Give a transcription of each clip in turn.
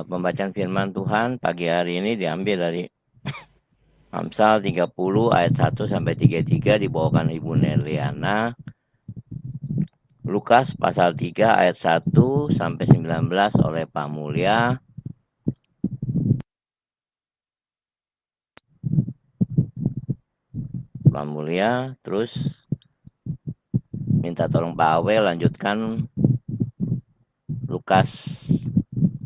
Pembacaan firman Tuhan pagi hari ini diambil dari Amsal 30 ayat 1 sampai 33 dibawakan Ibu Nerliana. Lukas pasal 3 ayat 1 sampai 19 oleh Pak Mulya. Pak Mulya, terus minta tolong Pak Awe lanjutkan Lukas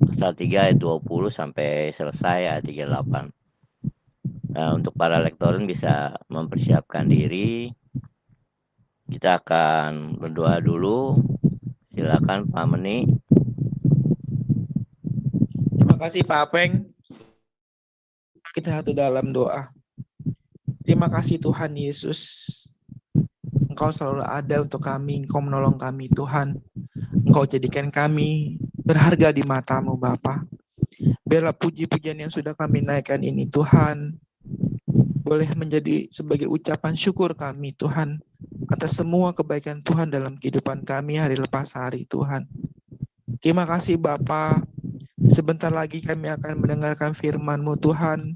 pasal 3 ayat 20 sampai selesai ayat 38. Nah, untuk para lektorin bisa mempersiapkan diri. Kita akan berdoa dulu. Silakan Pak Meni. Terima kasih Pak Apeng. Kita satu dalam doa. Terima kasih Tuhan Yesus. Engkau selalu ada untuk kami, Engkau menolong kami Tuhan. Engkau jadikan kami berharga di mata-Mu Bapa. Biarlah puji-pujian yang sudah kami naikkan ini Tuhan, boleh menjadi sebagai ucapan syukur kami Tuhan, atas semua kebaikan Tuhan dalam kehidupan kami hari lepas hari Tuhan. Terima kasih Bapa. Sebentar lagi kami akan mendengarkan firman-Mu Tuhan.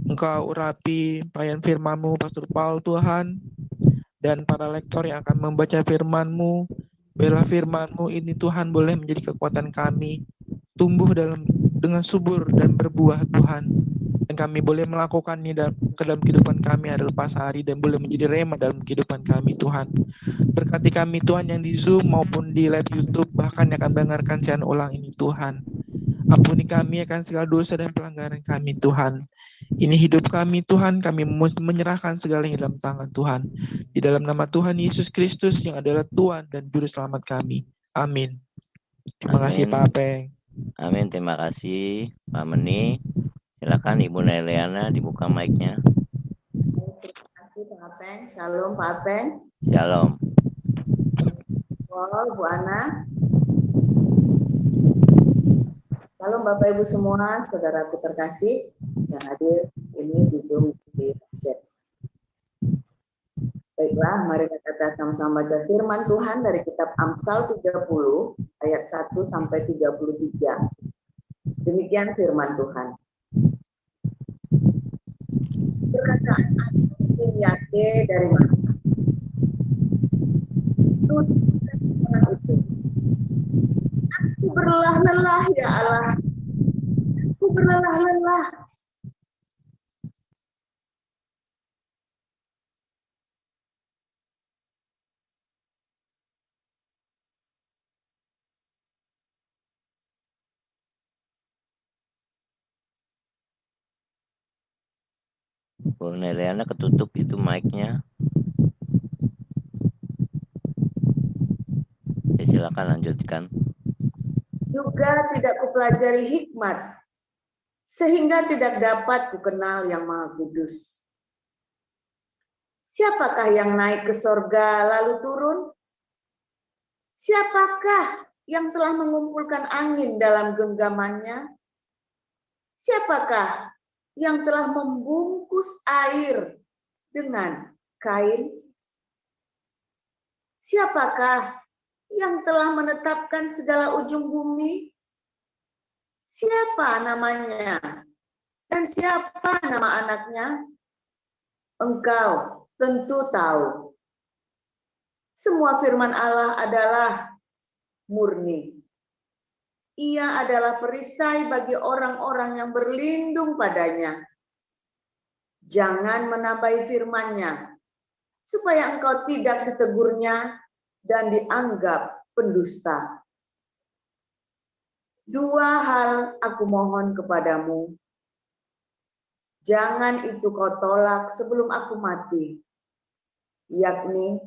Engkau urapi pelayan firman-Mu Pastor Paul Tuhan, dan para lektor yang akan membaca firman-Mu. Biarlah firman-Mu ini Tuhan boleh menjadi kekuatan kami, tumbuh dengan subur dan berbuah Tuhan. Dan kami boleh melakukannya ke dalam kehidupan kami hari lepas hari, dan boleh menjadi rema dalam kehidupan kami Tuhan. Berkati kami Tuhan yang di Zoom maupun di live YouTube, bahkan yang akan mendengarkan siaran ulang ini Tuhan. Ampuni kami akan segala dosa dan pelanggaran kami Tuhan. Ini hidup kami Tuhan, kami menyerahkan segalanya dalam tangan Tuhan. Di dalam nama Tuhan Yesus Kristus yang adalah Tuhan dan Juru Selamat kami. Amin. Terima kasih Pak Apeng. Amin, terima kasih Pak Meni. Silakan Ibu Nerliana dibuka mic-nya. Terima kasih Pak Apeng. Shalom Pak Apeng. Shalom. Wow, Bu Ana. Shalom Bapak Ibu semua, saudaraku terkasih yang hadir ini di Zoom di chat. Baiklah, mari kita sama-sama baca firman Tuhan dari kitab Amsal 30 ayat 1 sampai 33. Demikian firman Tuhan. Perkataan aku Yahweh dari masa. Tuturkan orang itu. Aku berlelah-lelah ya Allah. Aku berlelah-lelah. Bu Nerliana ketutup itu mic-nya. Ya, silakan lanjutkan. Juga tidak kupelajari hikmat, sehingga tidak dapat kukenal yang Maha Kudus. Siapakah yang naik ke sorga lalu turun? Siapakah yang telah mengumpulkan angin dalam genggamannya? Siapakah yang telah membungkus air dengan kain? Siapakah yang telah menetapkan segala ujung bumi? Siapa namanya? Dan siapa nama anaknya? Engkau tentu tahu. Semua firman Allah adalah murni. Ia adalah perisai bagi orang-orang yang berlindung padanya. Jangan menambahi firman-Nya, supaya engkau tidak ditegurnya dan dianggap pendusta. Dua hal aku mohon kepadamu. Jangan itu kau tolak sebelum aku mati, yakni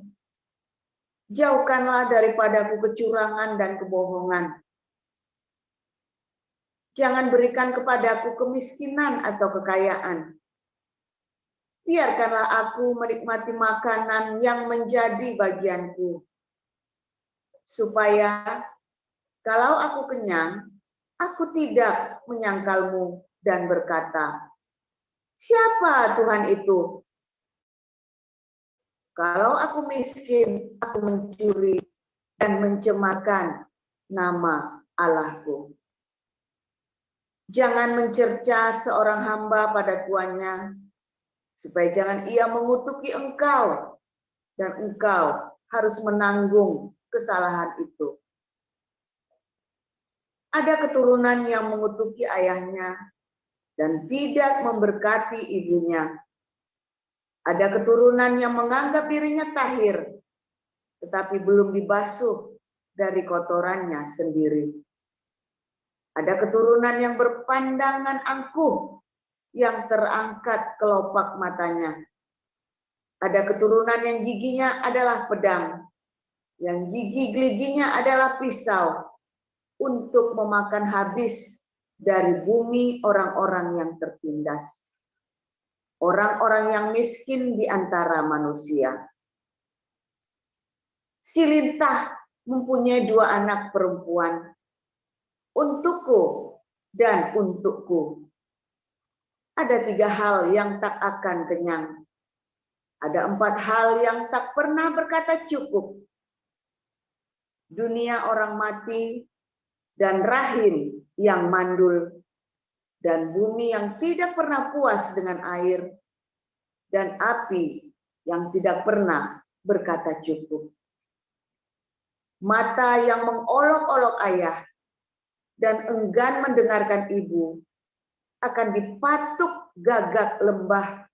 jauhkanlah daripadaku kecurangan dan kebohongan. Jangan berikan kepadaku kemiskinan atau kekayaan. Biarkanlah aku menikmati makanan yang menjadi bagianku, supaya kalau aku kenyang, aku tidak menyangkalmu dan berkata, siapa Tuhan itu? Kalau aku miskin, aku mencuri dan mencemarkan nama Allahku. Jangan mencerca seorang hamba pada tuannya, supaya jangan ia mengutuki engkau, dan engkau harus menanggung kesalahan itu. Ada keturunan yang mengutuki ayahnya dan tidak memberkati ibunya. Ada keturunan yang menganggap dirinya tahir, tetapi belum dibasuh dari kotorannya sendiri. Ada keturunan yang berpandangan angkuh, yang terangkat kelopak matanya. Ada keturunan yang giginya adalah pedang, yang gigi-giginya adalah pisau, untuk memakan habis dari bumi orang-orang yang tertindas. Orang-orang yang miskin di antara manusia. Si lintah mempunyai 2 anak perempuan, untukku dan untukku. Ada 3 hal yang tak akan kenyang. Ada 4 hal yang tak pernah berkata cukup. Dunia orang mati dan rahim yang mandul, dan bumi yang tidak pernah puas dengan air, dan api yang tidak pernah berkata cukup. Mata yang mengolok-olok ayah dan enggan mendengarkan ibu akan dipatuk gagak lembah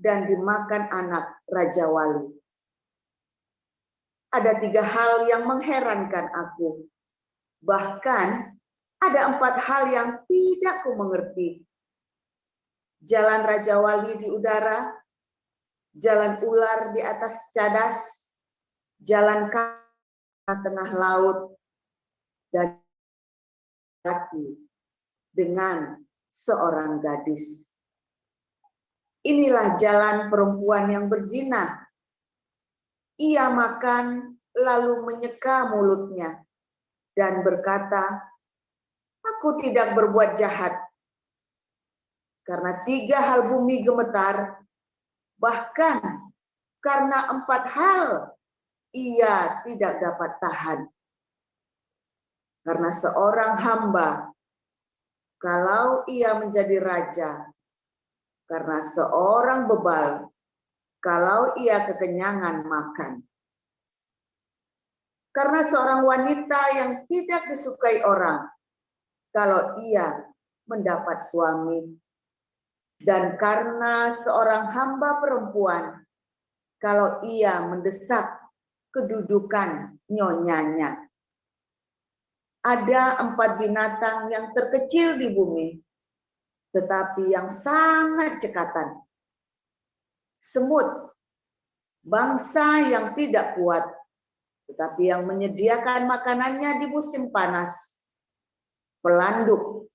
dan dimakan anak Raja Wali. Ada 3 hal yang mengherankan aku. Bahkan ada 4 hal yang tidak ku mengerti. Jalan Raja Wali di udara, jalan ular di atas cadas, jalan tengah laut, dan laki dengan seorang gadis. Inilah jalan perempuan yang berzina. Ia makan lalu menyeka mulutnya dan berkata, aku tidak berbuat jahat. Karena 3 hal bumi gemetar, bahkan karena 4 hal ia tidak dapat tahan. Karena seorang hamba, kalau ia menjadi raja, karena seorang bebal, kalau ia kekenyangan makan. Karena seorang wanita yang tidak disukai orang, kalau ia mendapat suami. Dan karena seorang hamba perempuan, kalau ia mendesak kedudukan nyonyanya. Ada 4 binatang yang terkecil di bumi, tetapi yang sangat cekatan. Semut, bangsa yang tidak kuat, tetapi yang menyediakan makanannya di musim panas. Pelanduk,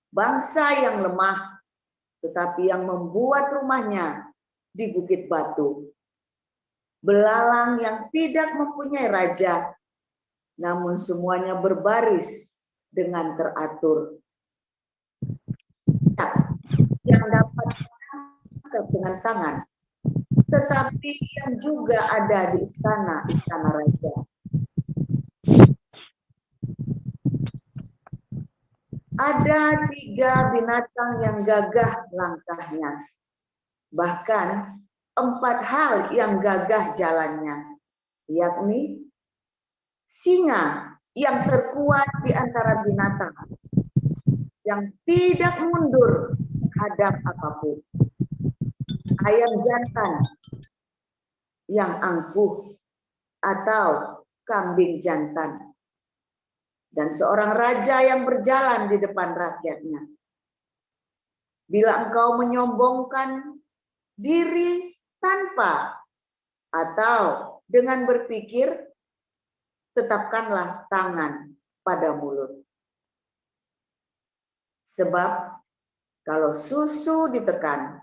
bangsa yang lemah, tetapi yang membuat rumahnya di bukit batu. Belalang yang tidak mempunyai raja, namun semuanya berbaris dengan teratur. Yang dapat ditangkap dengan tangan, tetapi yang juga ada di istana raja. Ada 3 binatang yang gagah langkahnya, bahkan 4 hal yang gagah jalannya, yakni singa yang terkuat di antara binatang, yang tidak mundur terhadap apapun. Ayam jantan yang angkuh atau kambing jantan. Dan seorang raja yang berjalan di depan rakyatnya. Bila engkau menyombongkan diri tanpa atau dengan berpikir, tetapkanlah tangan pada mulut. Sebab kalau susu ditekan,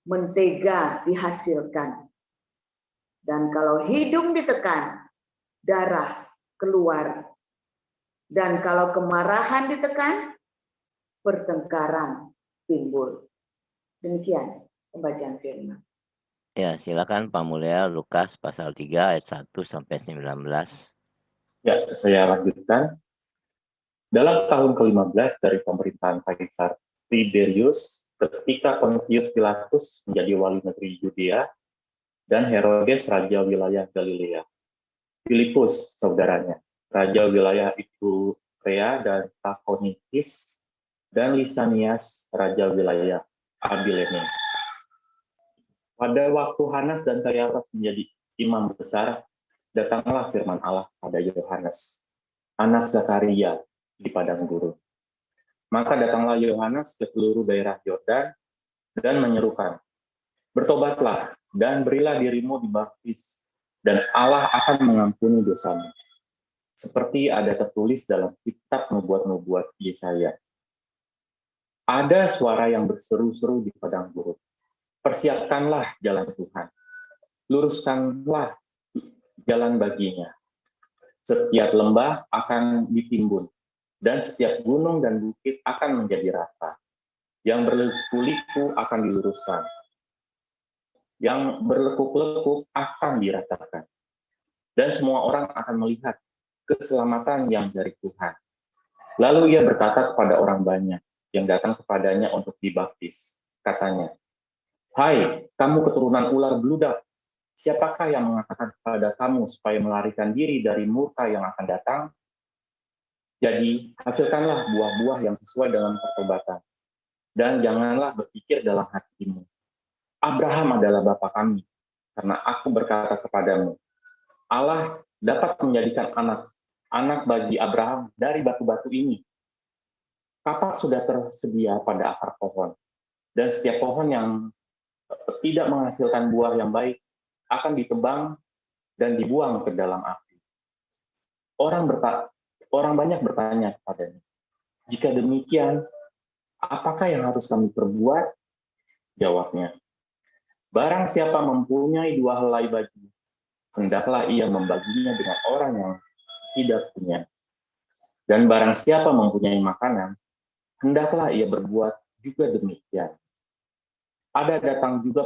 mentega dihasilkan. Dan kalau hidung ditekan, darah keluar. Dan kalau kemarahan ditekan, pertengkaran timbul. Demikian pembacaan firman. Ya, silakan Pak Mulya, Lukas pasal 3 ayat 1 sampai 19. Ya, saya lanjutkan. Dalam tahun ke-15 dari pemerintahan Kaisar Tiberius, ketika Pontius Pilatus menjadi wali negeri Yudea dan Herodes raja wilayah Galilea, Filipus saudaranya, raja wilayah Iturea dan Trachonikis, dan Lisanias raja wilayah Abilene. Pada waktu Hanas dan Kayafas menjadi imam besar, datanglah firman Allah pada Yohanes, anak Zakaria, di padang gurun. Maka datanglah Yohanes ke seluruh daerah Yordan dan menyerukan, bertobatlah dan berilah dirimu dibaptis, dan Allah akan mengampuni dosamu. Seperti ada tertulis dalam kitab nubuat-nubuat Yesaya. Ada suara yang berseru-seru di padang gurun. Persiapkanlah jalan Tuhan. Luruskanlah jalan baginya. Setiap lembah akan ditimbun, dan setiap gunung dan bukit akan menjadi rata. Yang berliku-liku akan diluruskan. Yang berlekuk-lekuk akan diratakan. Dan semua orang akan melihat keselamatan yang dari Tuhan. Lalu ia berkata kepada orang banyak yang datang kepadanya untuk dibaptis. Katanya, "Hai, kamu keturunan ular beludak, siapakah yang mengatakan kepada kamu supaya melarikan diri dari murka yang akan datang? Jadi, hasilkanlah buah-buah yang sesuai dengan pertobatan. Dan janganlah berpikir dalam hatimu, Abraham adalah bapa kami, karena aku berkata kepadamu, Allah dapat menjadikan anak bagi Abraham dari batu-batu ini. Kapak sudah tersedia pada akar pohon, dan setiap pohon yang tidak menghasilkan buah yang baik akan ditebang dan dibuang ke dalam api." Orang banyak bertanya kepadanya, "Jika demikian, apakah yang harus kami perbuat?" Jawabnya, "Barang siapa mempunyai 2 helai baju, hendaklah ia membaginya dengan orang yang tidak punya. Dan barang siapa mempunyai makanan, hendaklah ia berbuat juga demikian." Ada datang juga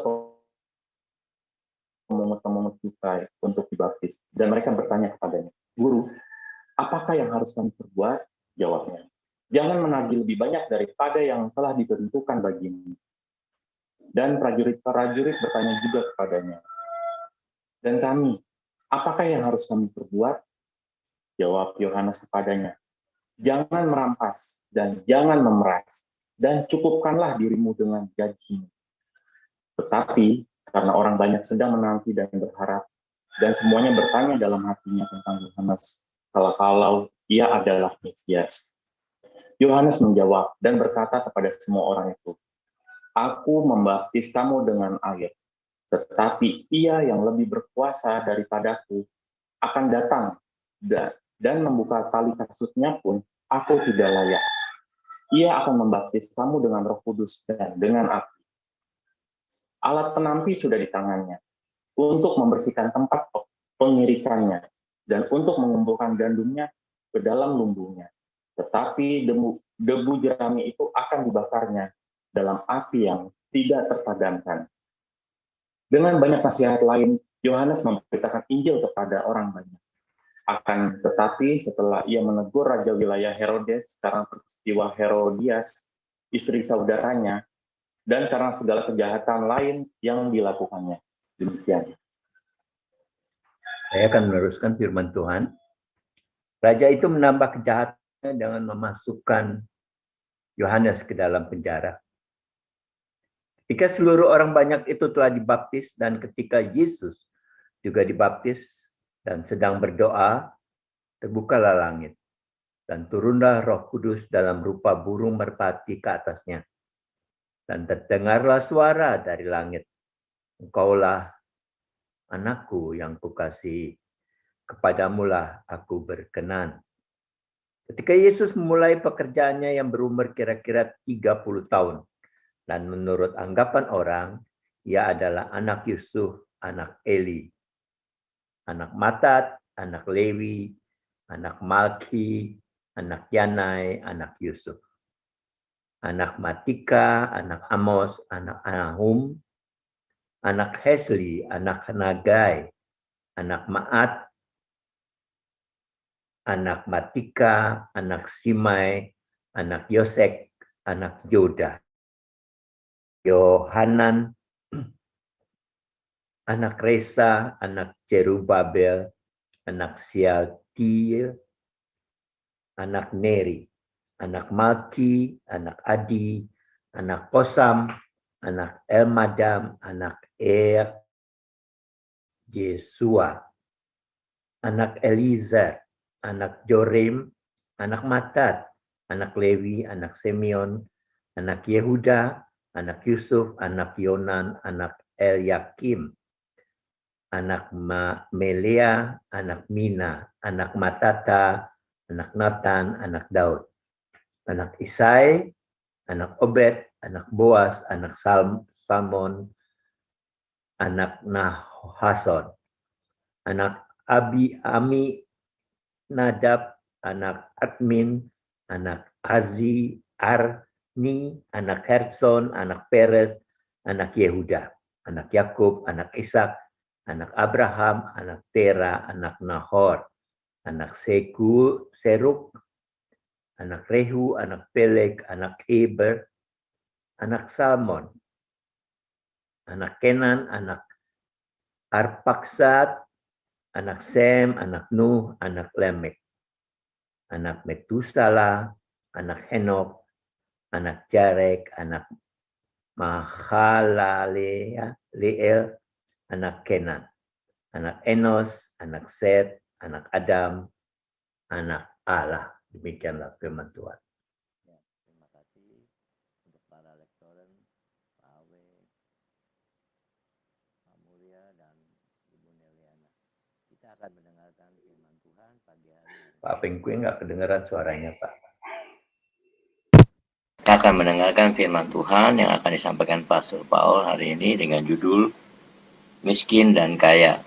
pemungut-pemungut cukai untuk dibaptis, dan mereka bertanya kepadanya, "Guru, apakah yang harus kami perbuat?" Jawabnya, "Jangan menagih lebih banyak daripada yang telah ditentukan bagimu." Dan prajurit-prajurit bertanya juga kepadanya, "Dan kami, apakah yang harus kami perbuat?" Jawab Yohanes kepadanya, "Jangan merampas dan jangan memeras, dan cukupkanlah dirimu dengan gajimu." Tetapi karena orang banyak sedang menanti dan berharap, dan semuanya bertanya dalam hatinya tentang Yohanes, kalau ia adalah Mesias. Yohanes menjawab dan berkata kepada semua orang itu, "Aku membaptis kamu dengan air, tetapi ia yang lebih berkuasa daripadaku akan datang, dan membuka tali kasutnya pun aku tidak layak. Ia akan membaptis kamu dengan Roh Kudus dan dengan api. Alat penampi sudah di tangannya untuk membersihkan tempat pengirikannya dan untuk mengumpulkan gandumnya ke dalam lumbungnya. Tetapi debu jerami itu akan dibakarnya dalam api yang tidak terpadamkan." Dengan banyak nasihat lain, Yohanes memberitakan Injil kepada orang banyak. Akan tetapi setelah ia menegur raja wilayah Herodes karena peristiwa Herodias, istri saudaranya, dan karena segala kejahatan lain yang dilakukannya. Demikian. Saya akan meneruskan firman Tuhan. Raja itu menambah kejahatannya dengan memasukkan Yohanes ke dalam penjara. Ketika seluruh orang banyak itu telah dibaptis dan ketika Yesus juga dibaptis dan sedang berdoa, terbukalah langit dan turunlah Roh Kudus dalam rupa burung merpati ke atasnya. Dan terdengarlah suara dari langit, "Engkaulah anakku yang kukasihi, kepadamulah aku berkenan." Ketika Yesus memulai pekerjaannya yang berumur kira-kira 30 tahun, dan menurut anggapan orang, ia adalah anak Yusuf, anak Eli, anak Matat, anak Lewi, anak Malki, anak Yanai, anak Yusuf, anak Matika, anak Amos, anak Nahum, anak Hesli, anak Nagai, anak Maat, anak Matika, anak Simai, anak Yosek, anak Yoda, Yohanan, anak Resa, anak Jerubabel, anak Sialtiel, anak Neri, anak Malki, anak Adi, anak Kosam, anak Elmadam, anak Yesua, anak Eliezer, anak Jorim, anak Matat, anak Lewi, anak Simeon, anak Yehuda, anak Yusuf, anak Yonan, anak Eliakim, anak Melea, anak Mina, anak Matata, anak Nathan, anak Daud, anak Isai, anak Obed, anak Boas, anak Salmon, anak Nahason, anak Ami Nadab, anak Admin, anak Arni, anak Herson, anak Peres, anak Yehuda, anak Yakub, anak Ishak, anak Abraham, anak Tera, anak Nahor, anak Seruk, anak Rehu, anak Peleg, anak Eber, anak Salmon, anak Kenan, anak Arpaksad, anak Sem, anak Nuh, anak Lemek, anak Metusala, anak Henok, anak Jarek, anak Mahalaleel, anak Kenan, anak Enos, anak Set, anak Adam, anak Allah. Demikianlah firman Tuhan. Ya, terima kasih untuk para lektoren, Pak Awe, Pak Mulia, dan Ibu Neliana. Kita akan mendengarkan firman Tuhan pagi hari ini. Pak Pengkui nggak kedengeran suaranya, Pak. Kita akan mendengarkan firman Tuhan yang akan disampaikan Pastor Paul hari ini dengan judul Miskin dan Kaya.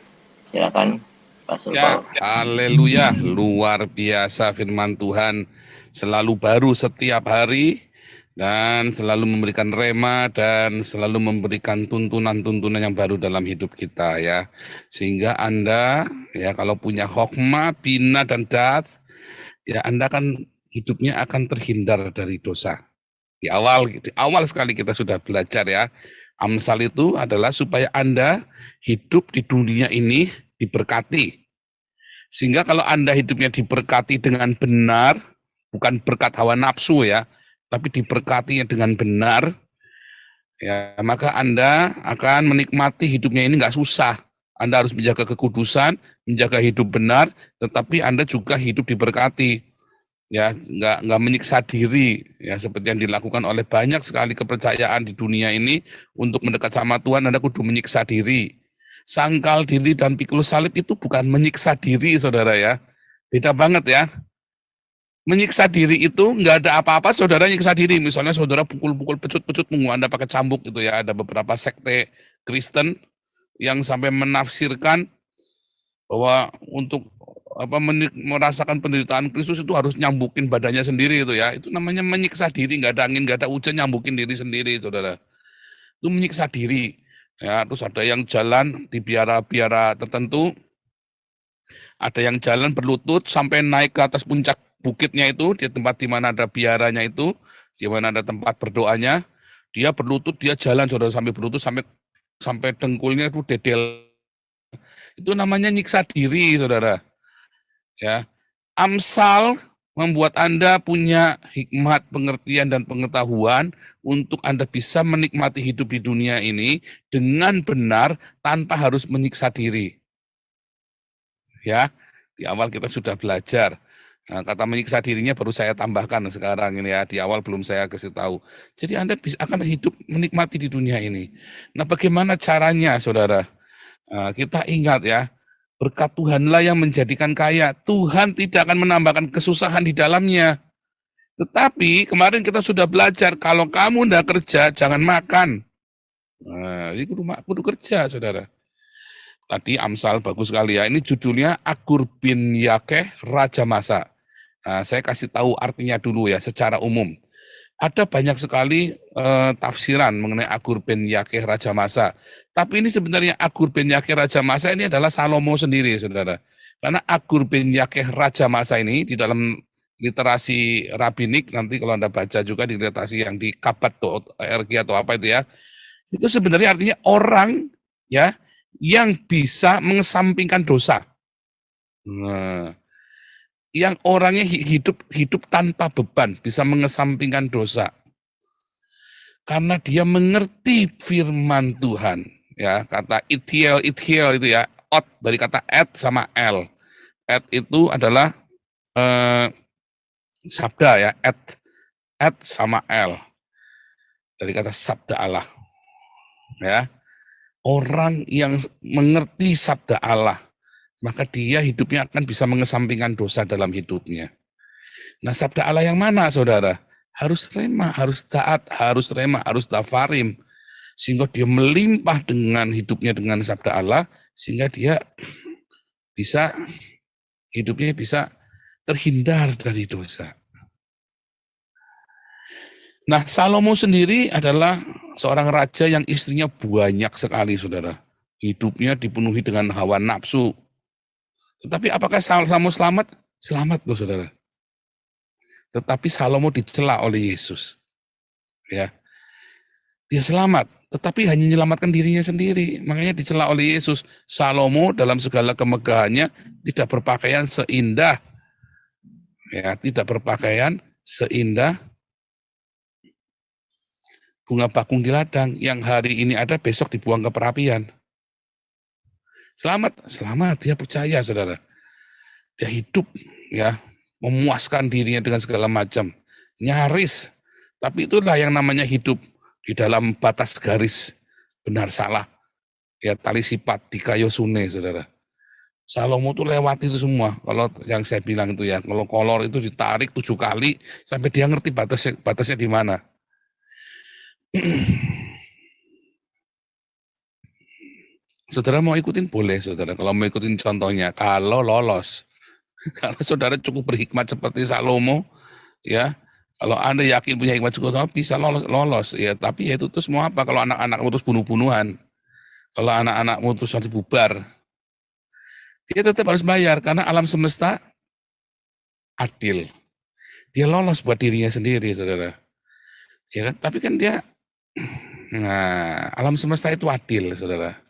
Silakan Pastor Paul. Haleluya, luar biasa firman Tuhan, selalu baru setiap hari dan selalu memberikan rema dan selalu memberikan tuntunan-tuntunan yang baru dalam hidup kita ya. Sehingga Anda ya kalau punya hokmah, bina dan das, ya Anda kan hidupnya akan terhindar dari dosa. Di awal sekali kita sudah belajar ya. Amsal itu adalah supaya Anda hidup di dunia ini diberkati. Sehingga kalau Anda hidupnya diberkati dengan benar, bukan berkat hawa nafsu ya, tapi diberkatinya dengan benar, ya maka Anda akan menikmati hidupnya ini nggak susah. Anda harus menjaga kekudusan, menjaga hidup benar, tetapi Anda juga hidup diberkati. Ya, nggak menyiksa diri, ya seperti yang dilakukan oleh banyak sekali kepercayaan di dunia ini. Untuk mendekat sama Tuhan, Anda kudu menyiksa diri. Sangkal diri dan pikul salib itu bukan menyiksa diri, saudara ya. Beda banget ya. Menyiksa diri itu nggak ada apa-apa, saudara nyiksa diri. Misalnya saudara pukul-pukul pecut-pecut munggu Anda pakai cambuk gitu ya. Ada beberapa sekte Kristen yang sampai menafsirkan bahwa untuk merasakan penderitaan Kristus itu harus nyambukin badannya sendiri itu ya. Itu namanya menyiksa diri, nggak ada angin, nggak ada hujan, nyambukin diri sendiri, saudara. Itu menyiksa diri. Ya, terus ada yang jalan di biara-biara tertentu, ada yang jalan berlutut sampai naik ke atas puncak bukitnya itu, di tempat di mana ada biaranya itu, di mana ada tempat berdoanya, dia berlutut, dia jalan saudara sampai berlutut sampai dengkulnya itu dedel. Itu namanya nyiksa diri, saudara. Ya, Amsal membuat Anda punya hikmat, pengertian, dan pengetahuan untuk Anda bisa menikmati hidup di dunia ini dengan benar tanpa harus menyiksa diri. Ya, di awal kita sudah belajar. Nah, kata menyiksa dirinya baru saya tambahkan sekarang ini ya, di awal belum saya kasih tahu. Jadi Anda akan hidup menikmati di dunia ini. Nah, bagaimana caranya, saudara? Nah, kita ingat ya, berkat Tuhanlah yang menjadikan kaya. Tuhan tidak akan menambahkan kesusahan di dalamnya. Tetapi kemarin kita sudah belajar, kalau kamu tidak kerja, jangan makan. Nah, ini kudu kerja, saudara. Tadi Amsal bagus sekali ya. Ini judulnya Agur bin Yakeh Raja Masa. Nah, saya kasih tahu artinya dulu ya, secara umum. Ada banyak sekali tafsiran mengenai Agur bin Yakeh Raja Masa. Tapi ini sebenarnya Agur bin Yakeh Raja Masa ini adalah Salomo sendiri, saudara. Karena Agur bin Yakeh Raja Masa ini di dalam literasi rabbinik, nanti kalau Anda baca juga di literasi yang di Kabat.org atau apa itu ya, itu sebenarnya artinya orang ya yang bisa mengesampingkan dosa. Nah, yang orangnya hidup tanpa beban, bisa mengesampingkan dosa. Karena dia mengerti firman Tuhan. Ya, kata ithiel itu ya, ot dari kata et sama el. Et itu adalah sabda ya, et sama el. Dari kata sabda Allah. Ya. Orang yang mengerti sabda Allah, maka dia hidupnya akan bisa mengesampingkan dosa dalam hidupnya. Nah, sabda Allah yang mana, saudara? Harus rema, harus taat, harus rema, harus tafarim. Sehingga dia melimpah dengan hidupnya dengan sabda Allah, sehingga dia bisa, hidupnya bisa terhindar dari dosa. Nah, Salomo sendiri adalah seorang raja yang istrinya banyak sekali, saudara. Hidupnya dipenuhi dengan hawa nafsu. Tetapi apakah Salomo selamat? Selamat loh, saudara. Tetapi Salomo dicela oleh Yesus. Ya, dia selamat, tetapi hanya menyelamatkan dirinya sendiri. Makanya dicela oleh Yesus. Salomo dalam segala kemegahannya tidak berpakaian seindah, ya, tidak berpakaian seindah bunga bakung di ladang yang hari ini ada besok dibuang ke perapian. Selamat, selamat. Dia percaya, saudara. Dia hidup, ya, memuaskan dirinya dengan segala macam, nyaris. Tapi itulah yang namanya hidup di dalam batas garis benar salah, ya, tali sifat dikayosune, saudara. Salomo tuh lewati itu semua. Kalau yang saya bilang itu ya, kalau kolor itu ditarik 7 kali sampai dia ngerti batasnya di mana. Saudara mau ikutin boleh, saudara. Kalau mau ikutin contohnya, kalau lolos. Kalau saudara cukup berhikmat seperti Salomo, ya, kalau Anda yakin punya hikmat cukup, bisa lolos. Ya, tapi ya itu terus mau apa kalau anak-anak terus bunuh-bunuhan? Kalau anak-anak terus nanti bubar, dia tetap harus bayar karena alam semesta adil. Dia lolos buat dirinya sendiri, saudara. Ya kan? Tapi kan dia, nah, alam semesta itu adil, saudara.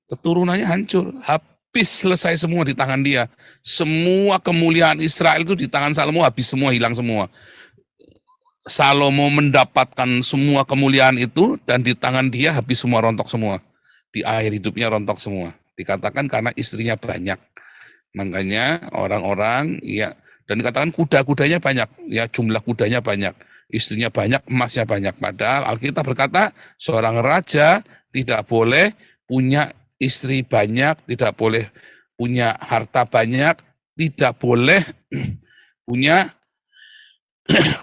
Keturunannya hancur, habis selesai semua di tangan dia. Semua kemuliaan Israel itu di tangan Salomo habis semua, hilang semua. Salomo mendapatkan semua kemuliaan itu dan di tangan dia habis semua, rontok semua. Di akhir hidupnya rontok semua. Dikatakan karena istrinya banyak. Makanya orang-orang, ya, dan dikatakan kuda-kudanya banyak, ya, jumlah kudanya banyak, istrinya banyak, emasnya banyak. Padahal Alkitab berkata seorang raja tidak boleh punya istri banyak, tidak boleh punya harta banyak, tidak boleh punya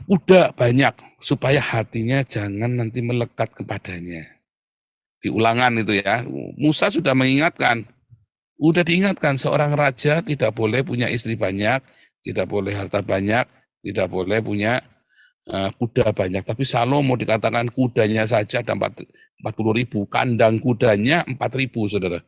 kuda banyak, supaya hatinya jangan nanti melekat kepadanya. Di Ulangan itu ya, Musa sudah mengingatkan, udah diingatkan seorang raja tidak boleh punya istri banyak, tidak boleh harta banyak, tidak boleh punya kuda banyak. Tapi Salomo dikatakan kudanya saja ada 40.000, kandang kudanya 4.000, saudara.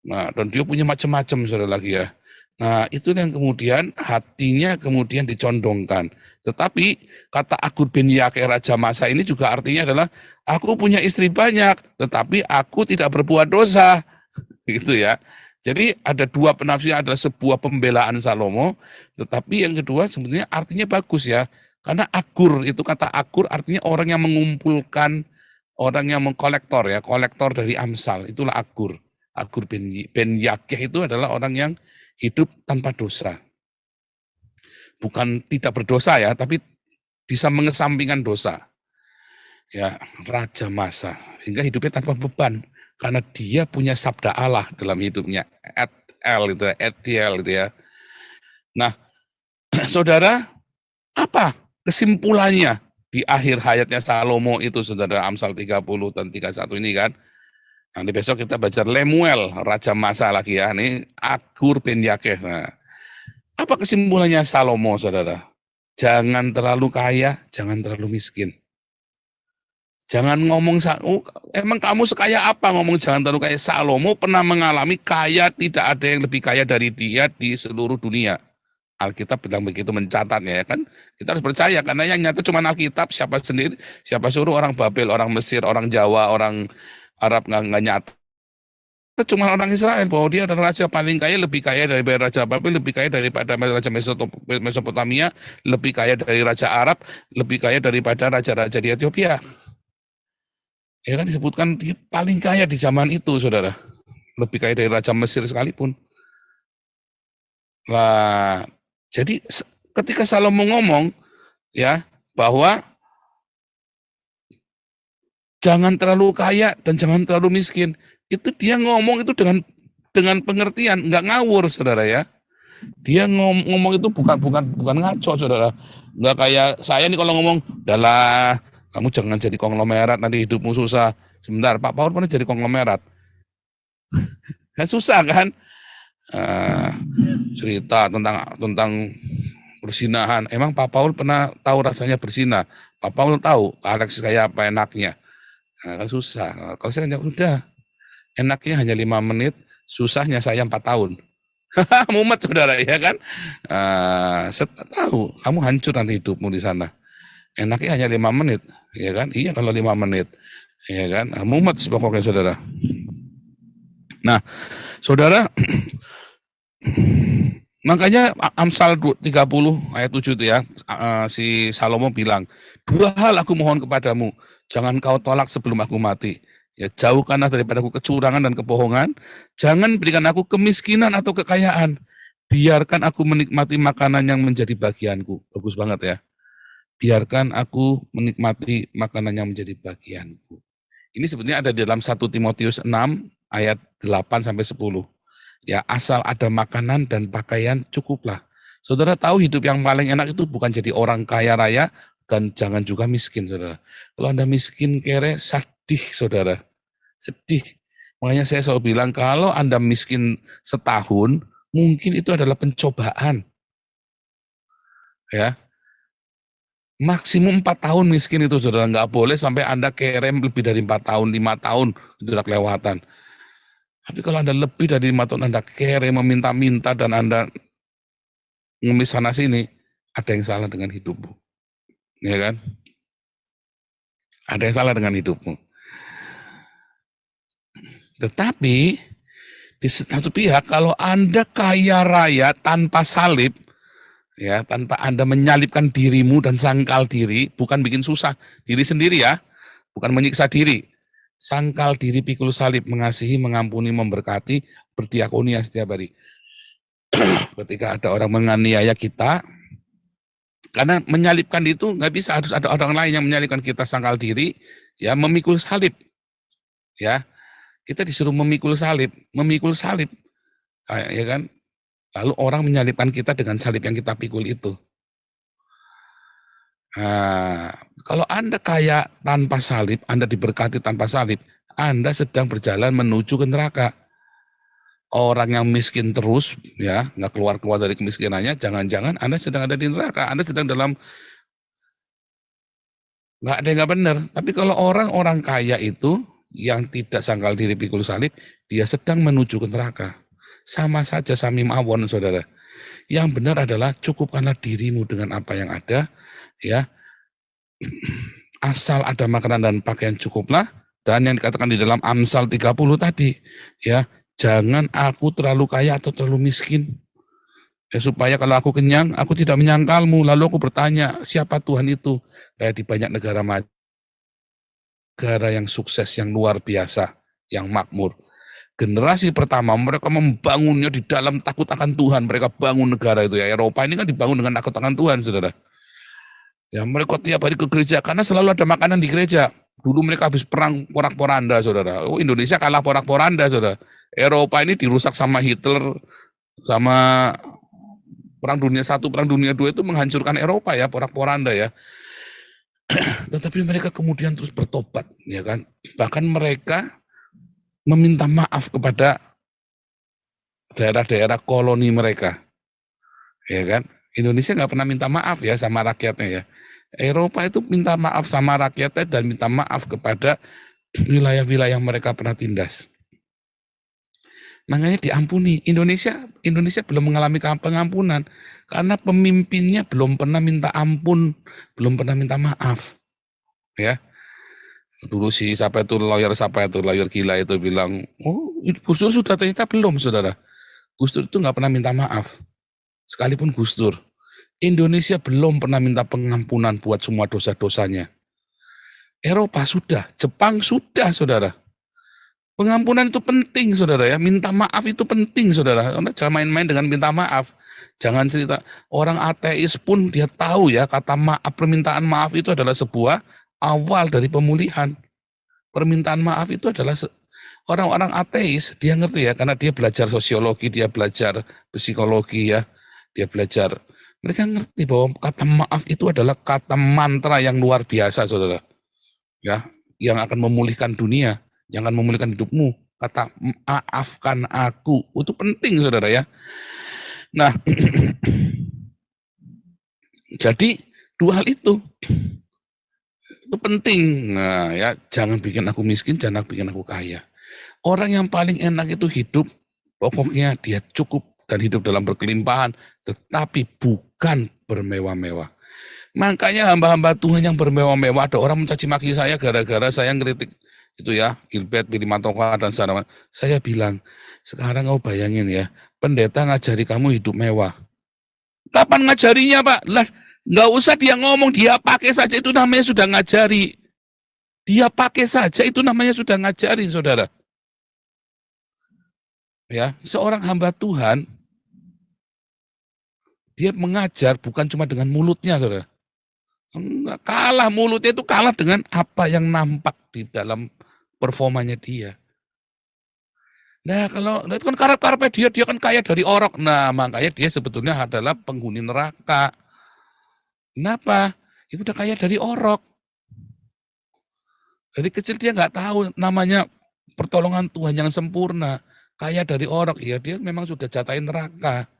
Nah, dan dia punya macam-macam, saudara, lagi ya. Nah, itu yang kemudian hatinya kemudian dicondongkan. Tetapi kata Agur bin Yakeh Raja Masa ini juga artinya adalah aku punya istri banyak, tetapi aku tidak berbuat dosa. Gitu ya. Jadi ada dua penafsiran, adalah sebuah pembelaan Salomo, tetapi yang kedua sebetulnya artinya bagus ya. Karena agur, itu kata agur artinya orang yang mengumpulkan, orang yang mengkolektor ya, kolektor dari Amsal, itulah agur. Agur bin Yakeh itu adalah orang yang hidup tanpa dosa. Bukan tidak berdosa ya, tapi bisa mengesampingkan dosa. Ya, Raja Masa, sehingga hidupnya tanpa beban. Karena dia punya sabda Allah dalam hidupnya. Etiel itu ya. Nah, saudara, apa kesimpulannya di akhir hayatnya Salomo itu, saudara, Amsal 30 dan 31 ini kan. Nanti besok kita baca Lemuel, Raja Masa lagi ya. Ini Agur bin Yakeh. Nah, apa kesimpulannya Salomo, saudara? Jangan terlalu kaya, jangan terlalu miskin. Jangan ngomong, emang kamu sekaya apa ngomong jangan terlalu kaya. Salomo pernah mengalami kaya, tidak ada yang lebih kaya dari dia di seluruh dunia. Alkitab bilang begitu, mencatatnya ya kan. Kita harus percaya karena yang nyata cuma Alkitab. Siapa suruh orang Babel, orang Mesir, orang Jawa, orang Arab nggak nyata. Cuma orang Israel bahwa dia adalah raja paling kaya, lebih kaya daripada raja Babel, lebih kaya daripada raja Mesopotamia, lebih kaya dari raja Arab, lebih kaya daripada raja-raja di Ethiopia. Ya kan disebutkan dia paling kaya di zaman itu, saudara. Lebih kaya dari raja Mesir sekalipun. Nah, jadi ketika Salomo ngomong ya bahwa jangan terlalu kaya dan jangan terlalu miskin, itu dia ngomong itu dengan pengertian, nggak ngawur, saudara ya. Dia ngomong itu bukan ngaco, saudara. Nggak kayak saya nih kalau ngomong, "Dalah, kamu jangan jadi konglomerat, nanti hidupmu susah." Sebentar, Pak Paul pernah jadi konglomerat. Kan susah kan? Cerita tentang persinahan. Emang Pak Paul pernah tahu rasanya bersinah? Pak Paul tahu Alex kayak apa enaknya. Kan susah. Kalau saya udah, enaknya hanya 5 menit, susahnya saya 4 tahun. Mumet, saudara, ya kan? Tahu, kamu hancur nanti hidupmu di sana. Enaknya hanya 5 menit, ya kan? Iya, kalau 5 menit, ya kan? Mumet pokoknya, saudara. Nah, saudara, makanya Amsal 30 ayat 7 itu ya, si Salomo bilang, 2 hal aku mohon kepadamu, jangan kau tolak sebelum aku mati. Ya, jauhkanlah daripadaku kecurangan dan kebohongan, jangan berikan aku kemiskinan atau kekayaan, biarkan aku menikmati makanan yang menjadi bagianku. Bagus banget ya. Biarkan aku menikmati makanan yang menjadi bagianku. Ini sebenarnya ada di dalam 1 Timotius 6 ayat 8 sampai 10. Ya, asal ada makanan dan pakaian cukuplah. Saudara tahu hidup yang paling enak itu bukan jadi orang kaya raya dan jangan juga miskin, saudara. Kalau Anda miskin kere, sedih, saudara. Sedih. Makanya saya selalu bilang kalau Anda miskin setahun, mungkin itu adalah pencobaan. Ya. Maksimum 4 tahun miskin itu, saudara. Nggak boleh sampai Anda kerem lebih dari 4 tahun, 5 tahun, itu udah kelewatan. Tapi kalau Anda lebih dari 5 tahun, Anda kerem, meminta-minta, dan Anda ngemis sana sini, ada yang salah dengan hidupmu. Ya kan? Ada yang salah dengan hidupmu. Tetapi, di satu pihak, kalau Anda kaya raya tanpa salib, ya, tanpa Anda menyalibkan dirimu dan sangkal diri, bukan bikin susah diri sendiri ya, bukan menyiksa diri, sangkal diri, pikul salib, mengasihi, mengampuni, memberkati, berdiakonia setiap hari. Ketika ada orang menganiaya kita, karena menyalibkan itu nggak bisa, harus ada orang lain yang menyalibkan kita, sangkal diri, ya, memikul salib, ya, kita disuruh memikul salib, ya kan? Lalu orang menyalibkan kita dengan salib yang kita pikul itu. Nah, kalau Anda kaya tanpa salib, Anda diberkati tanpa salib, Anda sedang berjalan menuju ke neraka. Orang yang miskin terus, ya, nggak keluar dari kemiskinannya, jangan-jangan Anda sedang ada di neraka. Anda sedang dalam, nggak ada yang nggak benar. Tapi kalau orang-orang kaya itu, yang tidak sangkal diri pikul salib, dia sedang menuju ke neraka. Sama saja, sami mawon, saudara. Yang benar adalah cukupkanlah dirimu dengan apa yang ada, ya. Asal ada makanan dan pakaian cukuplah, dan yang dikatakan di dalam Amsal 30 tadi, ya, jangan aku terlalu kaya atau terlalu miskin. Ya, supaya kalau aku kenyang, aku tidak menyangkalmu, lalu aku bertanya, siapa Tuhan itu? Kayak di banyak negara yang sukses, yang luar biasa, yang makmur. Generasi pertama mereka membangunnya di dalam takut akan Tuhan. Mereka bangun negara itu ya. Eropa ini kan dibangun dengan takut akan Tuhan, saudara. Ya, mereka tiap hari ke gereja karena selalu ada makanan di gereja. Dulu mereka habis perang porak-poranda, saudara. Oh, Indonesia kalah porak-poranda, saudara. Eropa ini dirusak sama Hitler, sama Perang Dunia I, Perang Dunia II itu menghancurkan Eropa ya, porak-poranda ya. Tetapi mereka kemudian terus bertobat, ya kan. Bahkan mereka meminta maaf kepada daerah-daerah koloni mereka, ya kan. Indonesia nggak pernah minta maaf ya sama rakyatnya ya. Eropa itu minta maaf sama rakyatnya dan minta maaf kepada wilayah-wilayah mereka pernah tindas. Makanya diampuni. Indonesia belum mengalami pengampunan karena pemimpinnya belum pernah minta ampun, belum pernah minta maaf. Ya. Dulu siapa itu lawyer gila itu bilang, oh Gus Dur sudah, ternyata belum, saudara. Gus Dur itu nggak pernah minta maaf. Sekalipun Gus Dur. Indonesia belum pernah minta pengampunan buat semua dosa-dosanya. Eropa sudah, Jepang sudah, saudara. Pengampunan itu penting, saudara ya. Minta maaf itu penting, saudara. Jangan main-main dengan minta maaf. Jangan cerita. Orang ateis pun dia tahu ya, kata maaf, permintaan maaf itu adalah sebuah awal dari pemulihan. Permintaan maaf itu adalah orang-orang ateis, dia ngerti ya, karena dia belajar sosiologi, dia belajar psikologi ya, dia belajar. Mereka ngerti bahwa kata maaf itu adalah kata mantra yang luar biasa, saudara. Ya, yang akan memulihkan dunia, yang akan memulihkan hidupmu. Kata maafkan aku, itu penting, saudara ya. Nah, jadi dua hal itu penting. Nah, ya, jangan bikin aku miskin, jangan bikin aku kaya. Orang yang paling enak itu hidup, pokoknya dia cukup dan hidup dalam berkelimpahan, tetapi bukan bermewah-mewah. Makanya hamba-hamba Tuhan yang bermewah-mewah, ada orang mencaci maki saya gara-gara saya ngeritik itu ya, Gilbert, Billy Matoka, dan saudara. Saya bilang, sekarang kau bayangin ya, pendeta ngajari kamu hidup mewah. Kapan ngajarinya, Pak? Lah, nggak usah dia ngomong, dia pakai saja, itu namanya sudah ngajari. Dia pakai saja, itu namanya sudah ngajarin, saudara. Ya, seorang hamba Tuhan, dia mengajar bukan cuma dengan mulutnya, saudara. Enggak, kalah mulutnya itu kalah dengan apa yang nampak di dalam performanya dia. Nah, kalau itu kan karep-karepnya dia kan kaya dari orok. Nah, makanya dia sebetulnya adalah penghuni neraka. Kenapa? Dia udah kaya dari orok. Dari kecil dia nggak tahu namanya pertolongan Tuhan yang sempurna. Kaya dari orok, ya dia memang sudah jatahin neraka.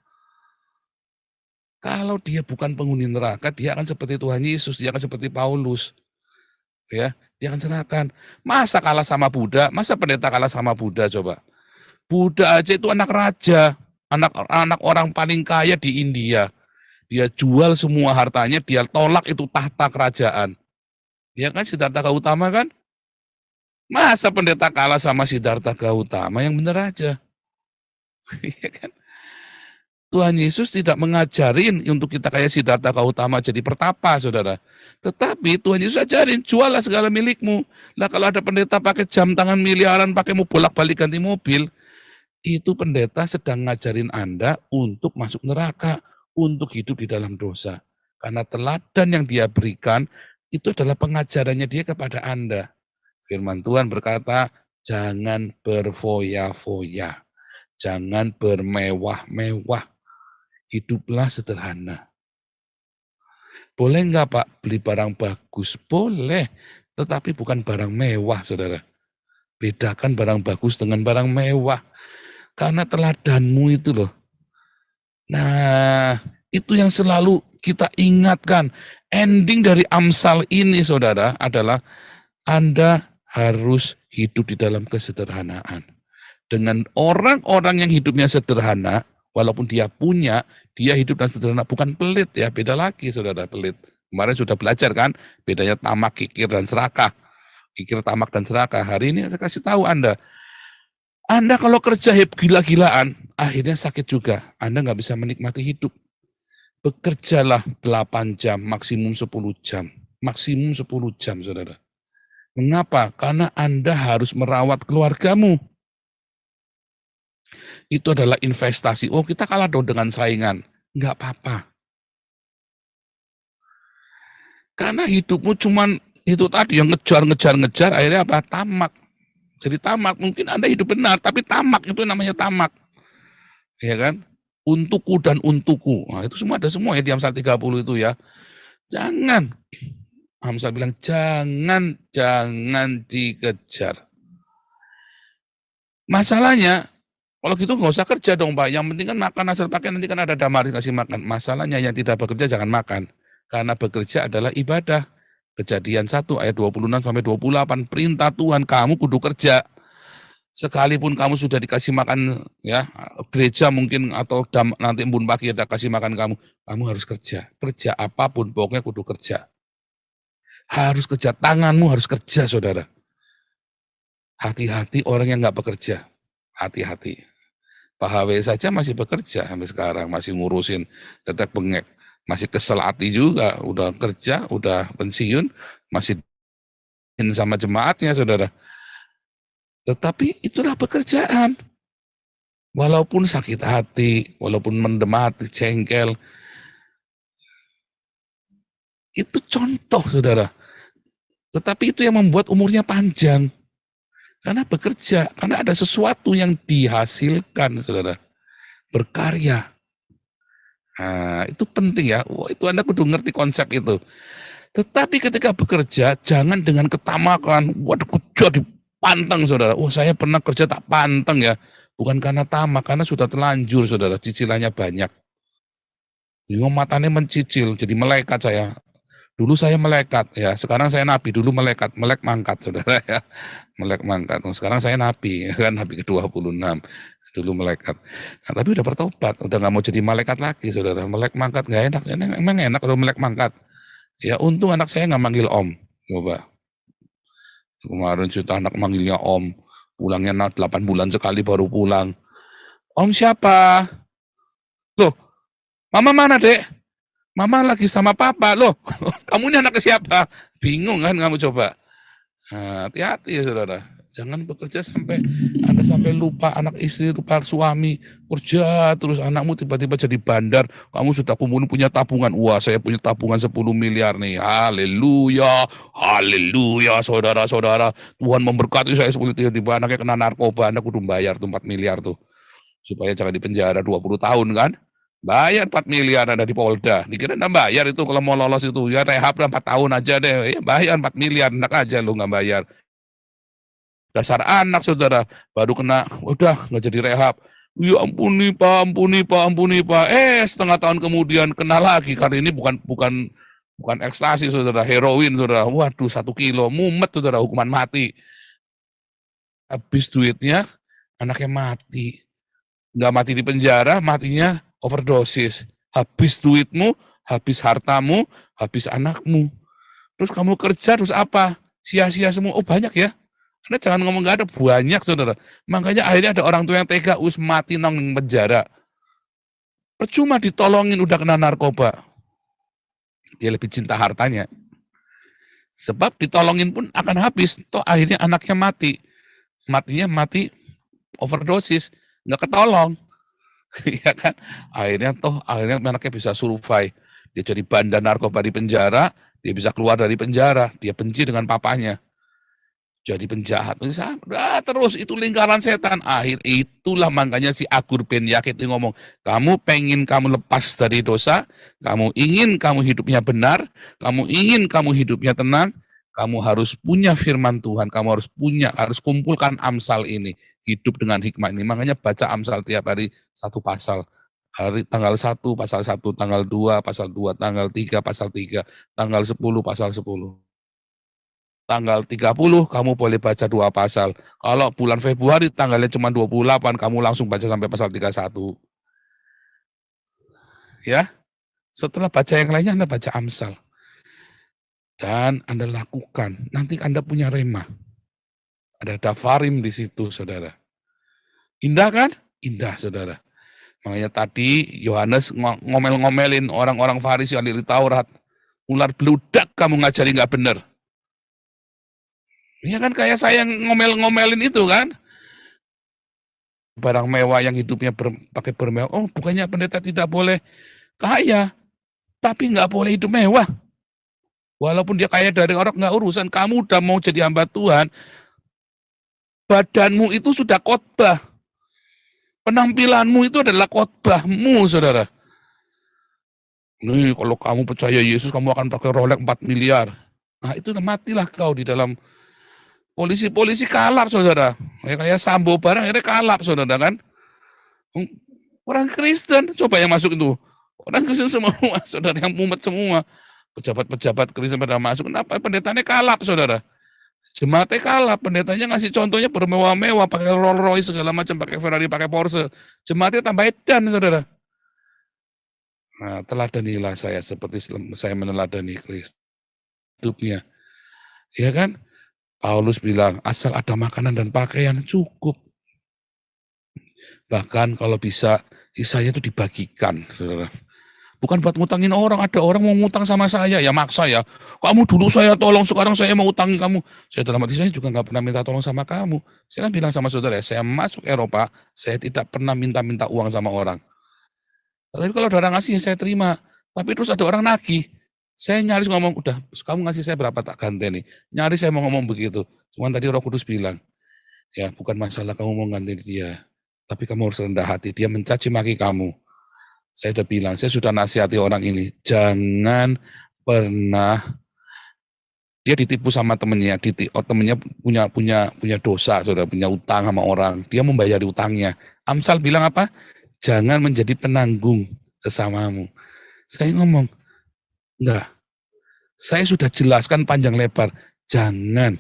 Kalau dia bukan penghuni neraka, dia akan seperti Tuhan Yesus, dia akan seperti Paulus. Ya, dia akan serahkan. Masa kalah sama Buddha? Masa pendeta kalah sama Buddha coba? Buddha aja itu anak raja, anak orang paling kaya di India. Dia jual semua hartanya, dia tolak itu tahta kerajaan. Ya kan, Siddhartha Gautama kan? Masa pendeta kalah sama Siddhartha Gautama? Yang benar aja. Ya kan? Tuhan Yesus tidak mengajarin untuk kita kayak Siddhartha Gautama jadi pertapa, saudara. Tetapi Tuhan Yesus ajarin, juallah segala milikmu. Lah kalau ada pendeta pakai jam tangan miliaran, pakai mau bolak-balik ganti mobil, itu pendeta sedang ngajarin Anda untuk masuk neraka, untuk hidup di dalam dosa. Karena teladan yang dia berikan, itu adalah pengajarannya dia kepada Anda. Firman Tuhan berkata, jangan berfoya-foya, jangan bermewah-mewah. Hiduplah sederhana. Boleh enggak Pak beli barang bagus? Boleh, tetapi bukan barang mewah, saudara. Bedakan barang bagus dengan barang mewah. Karena teladanmu itu loh. Nah, itu yang selalu kita ingatkan. Ending dari Amsal ini, saudara, adalah Anda harus hidup di dalam kesederhanaan. Dengan orang-orang yang hidupnya sederhana, walaupun dia punya, dia hidup dan sederhana, bukan pelit ya, beda lagi saudara, pelit. Kemarin sudah belajar kan, bedanya tamak, kikir, dan serakah. Kikir, tamak, dan serakah. Hari ini saya kasih tahu Anda kalau kerja gila-gilaan, akhirnya sakit juga. Anda nggak bisa menikmati hidup. Bekerjalah 8 jam, maksimum 10 jam. Maksimum 10 jam, saudara. Mengapa? Karena Anda harus merawat keluargamu. Itu adalah investasi. Oh, kita kalah dong dengan saingan. Enggak apa-apa. Karena hidupmu cuman itu tadi yang ngejar, akhirnya apa? Tamak. Jadi tamak, mungkin Anda hidup benar, tapi tamak itu namanya tamak. Ya kan? Untukku dan untukku. Nah, itu semua ada semua ya di Amsal 30 itu ya. Jangan. Amsal bilang, jangan dikejar. Masalahnya, kalau gitu nggak usah kerja dong Pak. Yang penting kan makan hasil pakai, nanti kan ada damaris kasih makan. Masalahnya yang tidak bekerja jangan makan. Karena bekerja adalah ibadah. Kejadian 1 ayat 26 sampai 28, perintah Tuhan, kamu kudu kerja. Sekalipun kamu sudah dikasih makan, ya gereja mungkin, atau nanti embun pagi ada kasih makan kamu harus kerja. Kerja apapun, pokoknya kudu kerja. Harus kerja, tanganmu harus kerja, saudara. Hati-hati orang yang nggak bekerja. Hati-hati. Pak HW saja masih bekerja sampai sekarang, masih ngurusin tetek bengek. Masih kesel hati juga, udah kerja, udah pensiun, masih sama jemaatnya, saudara. Tetapi itulah pekerjaan. Walaupun sakit hati, walaupun mendem hati, jengkel. Itu contoh, saudara. Tetapi itu yang membuat umurnya panjang. Karena bekerja, karena ada sesuatu yang dihasilkan, saudara. Berkarya. Nah, itu penting ya. Wah, itu Anda kudu ngerti konsep itu. Tetapi ketika bekerja, jangan dengan ketamakan. Waduh, kerja dipanteng, saudara. Wah, saya pernah kerja tak panteng ya. Bukan karena tamak, karena sudah terlanjur, saudara. Cicilannya banyak. Jadi matanya mencicil, jadi malaikat saya. Dulu saya malaikat, ya. Sekarang saya nabi. Dulu malaikat, melek mangkat, saudara ya. Melek mangkat. Sekarang saya nabi, kan nabi ke-26. Dulu malaikat. Nah, tapi udah bertobat, udah nggak mau jadi malaikat lagi, saudara. Melek mangkat nggak enak, emang enak kalau melek mangkat. Ya untung anak saya nggak manggil om, coba. Kemarin cerita anak manggilnya om, pulangnya 8 bulan sekali baru pulang. Om siapa? Loh, mama mana dek? Mama lagi sama papa. Loh, kamu ini anak siapa? Bingung kan kamu coba. Nah, hati-hati ya saudara. Jangan bekerja sampai Anda sampai lupa anak istri, lupa suami, kerja terus anakmu tiba-tiba jadi bandar, kamu sudah kumpulin punya tabungan. Wah, saya punya tabungan 10 miliar nih. Haleluya, haleluya, saudara-saudara. Tuhan memberkati saya 10, tiba-tiba anaknya kena narkoba, Anda kudu bayar tuh 4 miliar tuh. Supaya jangan dipenjara 20 tahun kan. Bayar 4 miliar Anda di Polda. Dikira Anda bayar itu kalau mau lolos itu. Ya rehab 4 tahun aja deh. Ya, bayar 4 miliar, enak aja lu nggak bayar. Dasar anak saudara, baru kena, udah nggak jadi rehab. Ya ampuni pak, ampuni pak, ampuni pak. Setengah tahun kemudian kena lagi, karena ini bukan ekstasi saudara, heroin saudara. Waduh 1 kilo, mumet saudara, hukuman mati. Habis duitnya, anaknya mati. Nggak mati di penjara, matinya overdosis. Habis duitmu, habis hartamu, habis anakmu. Terus kamu kerja, terus apa? Sia-sia semua. Oh banyak ya. Anda jangan ngomong nggak ada, banyak saudara. Makanya akhirnya ada orang tua yang tega, mati nong penjara. Percuma ditolongin udah kena narkoba. Dia lebih cinta hartanya. Sebab ditolongin pun akan habis. Toh akhirnya anaknya mati. Matinya mati overdosis. Nggak ketolong. Ya kan? Akhirnya anaknya bisa survive. Dia jadi bandar narkoba di penjara. Dia bisa keluar dari penjara. Dia benci dengan papanya. Jadi penjahat, terus itu lingkaran setan. Itulah makanya si Agur Ben Yakit itu ngomong, kamu pengen kamu lepas dari dosa, kamu ingin kamu hidupnya benar, kamu ingin kamu hidupnya tenang, kamu harus punya firman Tuhan, kamu harus kumpulkan Amsal ini, hidup dengan hikmah ini. Makanya baca Amsal tiap hari 1 pasal. Hari tanggal 1 pasal 1, tanggal 2 pasal 2, tanggal 3 pasal 3, tanggal 10 pasal 10. Tanggal 30 kamu boleh baca 2 pasal. Kalau bulan Februari tanggalnya cuma 28, kamu langsung baca sampai pasal 31. Ya. Setelah baca yang lainnya Anda baca Amsal. Dan Anda lakukan. Nanti Anda punya rema. Ada dafarim di situ, saudara. Indah kan? Indah, saudara. Makanya tadi Yohanes ngomel-ngomelin orang-orang Farisi ahli Taurat. Ular beludak kamu ngajari nggak benar. Ya kan kayak saya ngomel-ngomelin itu kan. Barang mewah yang hidupnya pakai bermewah. Oh bukannya pendeta tidak boleh kaya. Tapi nggak boleh hidup mewah. Walaupun dia kaya dari orang, nggak urusan. Kamu udah mau jadi hamba Tuhan. Badanmu itu sudah khotbah. Penampilanmu itu adalah khotbahmu, saudara. Nih kalau kamu percaya Yesus, kamu akan pakai Rolex 4 miliar. Nah itu matilah kau di dalam. Polisi kalap, saudara. Kayak Sambo barang, akhirnya kalap, saudara kan. Orang Kristen, coba yang masuk itu. Orang Kristen semua, saudara yang mumet semua. Pejabat-pejabat Kristen pada masuk, kenapa pendetanya kalap, saudara? Jemaatnya kalah, pendetanya ngasih contohnya bermewah-mewah, pakai Rolls Royce segala macam, pakai Ferrari, pakai Porsche. Jemaatnya tambah edan, saudara. Nah, teladanilah saya seperti saya meneladani Kristus hidupnya. Ya kan? Paulus bilang, asal ada makanan dan pakaian cukup. Bahkan kalau bisa, sisanya itu dibagikan, saudara. Bukan buat ngutangin orang, ada orang mau ngutang sama saya, ya maksa ya. Kamu dulu saya tolong, sekarang saya mau utangin kamu. Saya dalam hati saya juga nggak pernah minta tolong sama kamu. Saya kan bilang sama saudara, saya masuk Eropa, saya tidak pernah minta-minta uang sama orang. Tapi kalau ada orang ngasih, saya terima. Tapi terus ada orang nagih, saya nyaris ngomong, udah, kamu ngasih saya berapa tak ganti nih. Nyaris saya mau ngomong begitu. Cuman tadi Roh Kudus bilang, ya bukan masalah kamu mau ganti dia, tapi kamu harus rendah hati. Dia mencaci maki kamu. Saya sudah bilang, saya sudah nasihati orang ini, jangan pernah dia ditipu sama temennya, temennya punya dosa, sudah punya utang sama orang, dia membayari utangnya. Amsal bilang apa? Jangan menjadi penanggung sesamamu. Saya ngomong, enggak. Saya sudah jelaskan panjang lebar, jangan.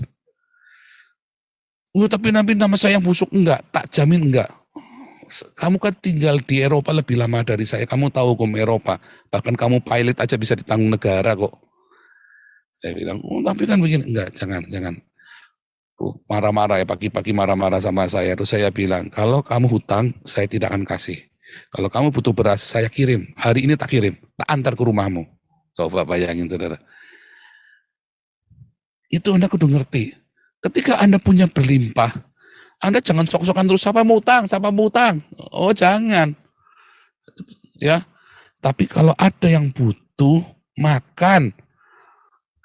Tapi nanti nama saya yang busuk, enggak, tak jamin enggak. Kamu kan tinggal di Eropa lebih lama dari saya, kamu tahu hukum Eropa, bahkan kamu pilot aja bisa ditanggung negara kok. Saya bilang, tapi kan begini, enggak, jangan. Marah-marah ya, pagi-pagi marah-marah sama saya, terus saya bilang, kalau kamu hutang, saya tidak akan kasih. Kalau kamu butuh beras, saya kirim, hari ini tak kirim, tak antar ke rumahmu. Coba bayangin, saudara. Itu Anda kudu ngerti, ketika Anda punya berlimpah, Anda jangan sok-sokan terus, siapa mau utang? Oh jangan. Ya, tapi kalau ada yang butuh makan,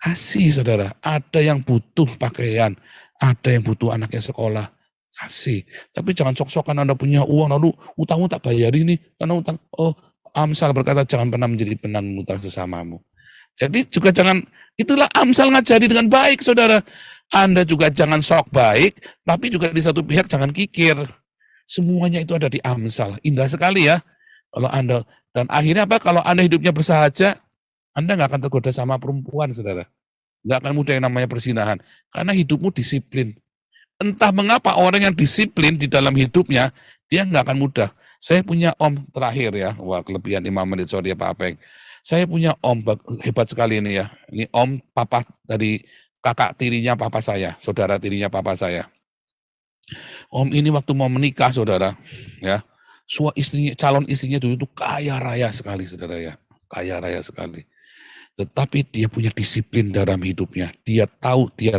kasih saudara. Ada yang butuh pakaian, ada yang butuh anaknya sekolah, kasih. Tapi jangan sok-sokan Anda punya uang, lalu utangmu tak bayari nih, karena utang. Oh, Amsal berkata jangan pernah menjadi penanggung utang sesamamu. Jadi juga jangan, itulah Amsal ngajari dengan baik saudara. Anda juga jangan sok baik, tapi juga di satu pihak jangan kikir. Semuanya itu ada di Amsal. Indah sekali ya. Kalau Anda, dan akhirnya apa? Kalau Anda hidupnya bersahaja, Anda nggak akan tergoda sama perempuan, saudara. Nggak akan mudah yang namanya persinahan. Karena hidupmu disiplin. Entah mengapa orang yang disiplin di dalam hidupnya, dia nggak akan mudah. Saya punya om terakhir ya, wah kelebihan 5 menit, sorry ya Pak Apeng. Saya punya om hebat sekali ini ya. Ini om papa dari kakak tirinya papa saya, saudara tirinya papa saya. Om ini waktu mau menikah, saudara, ya, calon istrinya dulu itu kaya raya sekali, saudara ya, kaya raya sekali. Tetapi dia punya disiplin dalam hidupnya. Dia tahu dia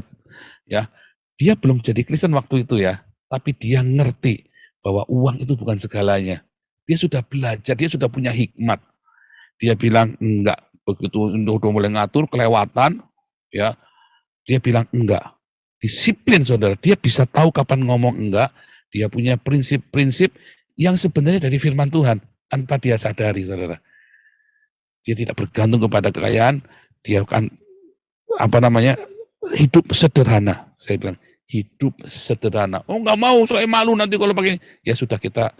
belum jadi Kristen waktu itu ya, tapi dia ngerti bahwa uang itu bukan segalanya. Dia sudah belajar, dia sudah punya hikmat. Dia bilang enggak, begitu udah mulai ngatur kelewatan, ya. Dia bilang enggak. Disiplin saudara, dia bisa tahu kapan ngomong enggak, dia punya prinsip-prinsip yang sebenarnya dari firman Tuhan, tanpa dia sadari saudara. Dia tidak bergantung kepada kekayaan, dia akan hidup sederhana. Saya bilang, hidup sederhana. Oh enggak mau, saya malu nanti kalau pakai, ya sudah kita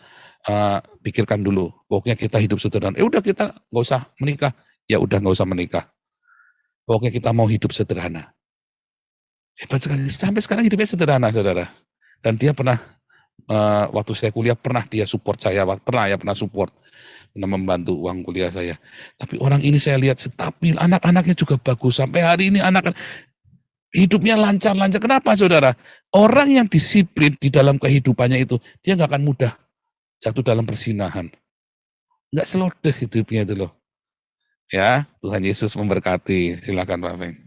pikirkan dulu, pokoknya kita hidup sederhana. Udah kita nggak usah menikah, ya udah nggak usah menikah. Pokoknya kita mau hidup sederhana. Hebat sekali, sampai sekarang hidupnya sederhana, saudara. Dan dia pernah, waktu saya kuliah, pernah dia support saya, pernah support, pernah membantu uang kuliah saya. Tapi orang ini saya lihat stabil, anak-anaknya juga bagus. Sampai hari ini hidupnya lancar-lancar. Kenapa, saudara? Orang yang disiplin di dalam kehidupannya itu, dia nggak akan mudah jatuh dalam persinahan. Nggak selodeh hidupnya itu loh. Ya, Tuhan Yesus memberkati. Silakan Pak Peng.